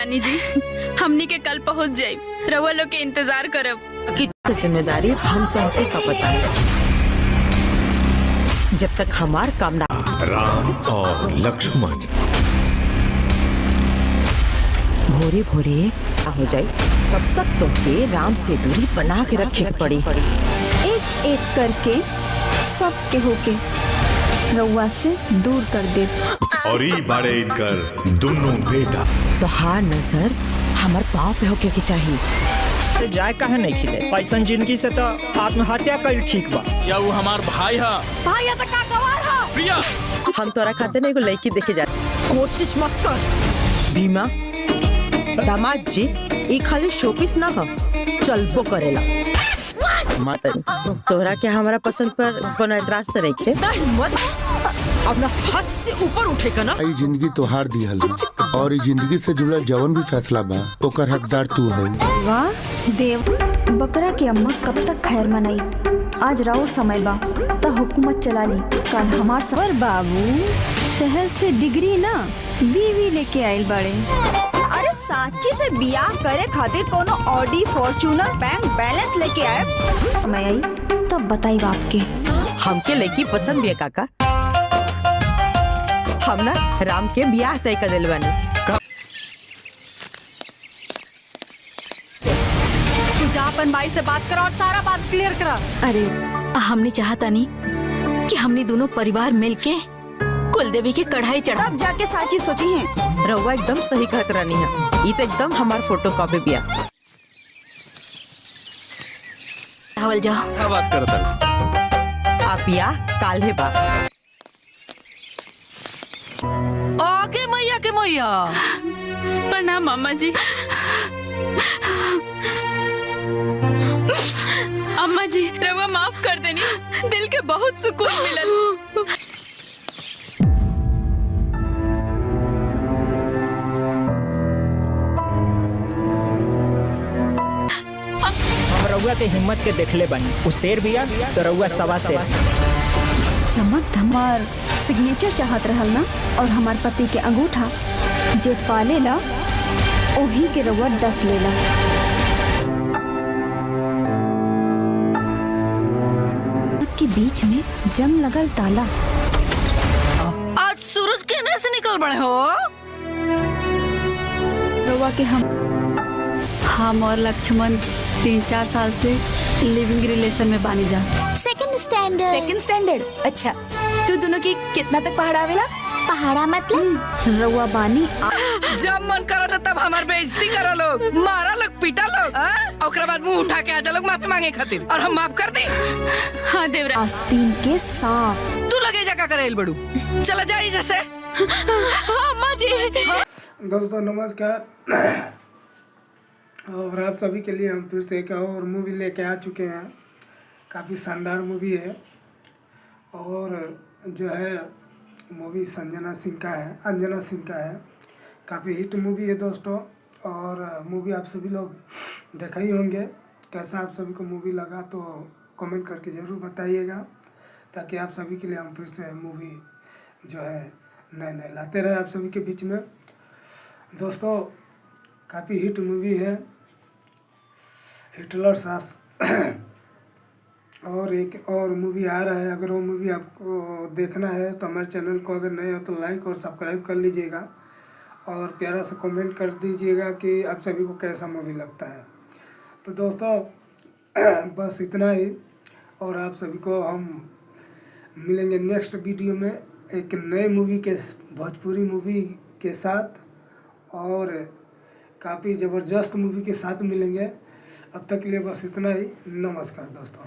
रानी जी, हमनी के कल पहुँच जाये, रउआ लोग के इंतजार करब। की जिम्मेदारी हम तो सपता जब तक हमार काम ना। राम और लक्ष्मण भोरे भोरे हो जाए तब तक तो के राम से दूरी बना के रखे के पड़ी। एक एक करके सब के होके रउआ से दूर कर दे। और ई बाड़े इनकर दोनों बेटा। तो हार नजर हमार पाँव पे होके के चाहिए। तो जाए कहे नहीं खिले, पैसन जिंदगी से तो आत्महत्या कर ठीक बा। या वो हमार भाई है। भाई तो का गवार है। प्रिया, हम तोरा खाते नहीं को लड़की देखे जाते। कोशिश मत कर भीमा। दामाद जी ये खाली शोपीस ना हो, चलबो करेला। तोरा क्या हमारा पसंद पर कोनो एतराज तो नहीं खे? हिम्मत अपना हद से ऊपर उठे का ना। ई जिंदगी तोहार दिहल बा और ई जिंदगी से जुड़ल जवन भी फैसला बा ओकर हकदार तू है। वाह देव, बकरा की अम्मा कब तक खैर मनाई। आज राउर समय बा तो हुकूमत चला ली, कल हमार सबर। बाबू शहर से डिग्री ना बीवी लेके आयल बड़े। अरे साची से बियाह करे खातिर कोनो ऑडी फॉर्च्यूनर बैंक बैलेंस लेके आए। मैं आई तब बताई बाप के। हमके लड़की पसंद है काका। हम ना राम के ब्याह तय कर दिल बानी। तू जा अपन भाई से बात करो और सारा बात क्लियर करा। अरे हमने चाहता नहीं कि हमने दोनों परिवार मिलके कुलदेवी की कढ़ाई चढ़ा। तब जाके साची सोची है। रउआ एकदम सही कहत रानी है। ये तो एकदम हमार फोटो कॉपी बिया। हवल जाओ। क्या बात करता? आप या काल है बा। आगे मैया के मैया। प्रणाम अम्मा जी। अम्मा जी रउआ माफ कर देनी, दिल के बहुत सुकून मिलल। हम रउआ के हिम्मत के देखले बनी। उ शेर बिया तो रउआ सवा शेर। चमक धमार सिग्नेचर चाहत रहल ना, और हमार पति के अंगूठा जे पालेला ओही के रउआ 10 लेला। के बीच में जंग लगल ताला। आज सूरज केने से निकल बड़े हो? रउआ के हम और लक्ष्मण 3-4 साल से लिविंग रिलेशन में बानी जा। Second standard. अच्छा, तू दोनों की कितना तक पहाड़ा आवेला? पहाड़ा मतलब रउआ बानी। जब मन करा तब हमार बेइज्जती करा लोग, मारा लोग, पीटा लोग, और बाद मुंह उठा के आजा लोग माफी मांगे खातिर, और हम माफ कर दे। हाँ देवरा। आस्तीन के सांप। तू लगे जगह करेल बड़ू, चला जाई जैसे। अम्मा जी। दोस्तों नमस्कार। और आप सभी के लिए हम फिर से एक और मूवी लेके आ चुके हैं। काफ़ी शानदार मूवी है और जो है मूवी अंजना सिंह का है। काफ़ी हिट मूवी है दोस्तों, और मूवी आप सभी लोग देखा ही होंगे। कैसा आप सभी को मूवी लगा तो कमेंट करके ज़रूर बताइएगा, ताकि आप सभी के लिए हम फिर से मूवी जो है नए लाते रहे आप सभी के बीच में। दोस्तों काफ़ी हिट मूवी है हिटलर सास। और एक और मूवी आ रहा है। अगर वो मूवी आपको देखना है तो हमारे चैनल को अगर नए हो तो लाइक और सब्सक्राइब कर लीजिएगा, और प्यारा सा कमेंट कर दीजिएगा कि आप सभी को कैसा मूवी लगता है। तो दोस्तों बस इतना ही, और आप सभी को हम मिलेंगे नेक्स्ट वीडियो में एक नए मूवी के, भोजपुरी मूवी के साथ, और काफ़ी ज़बरदस्त मूवी के साथ मिलेंगे। अब तक के लिए बस इतना ही। नमस्कार दोस्तों।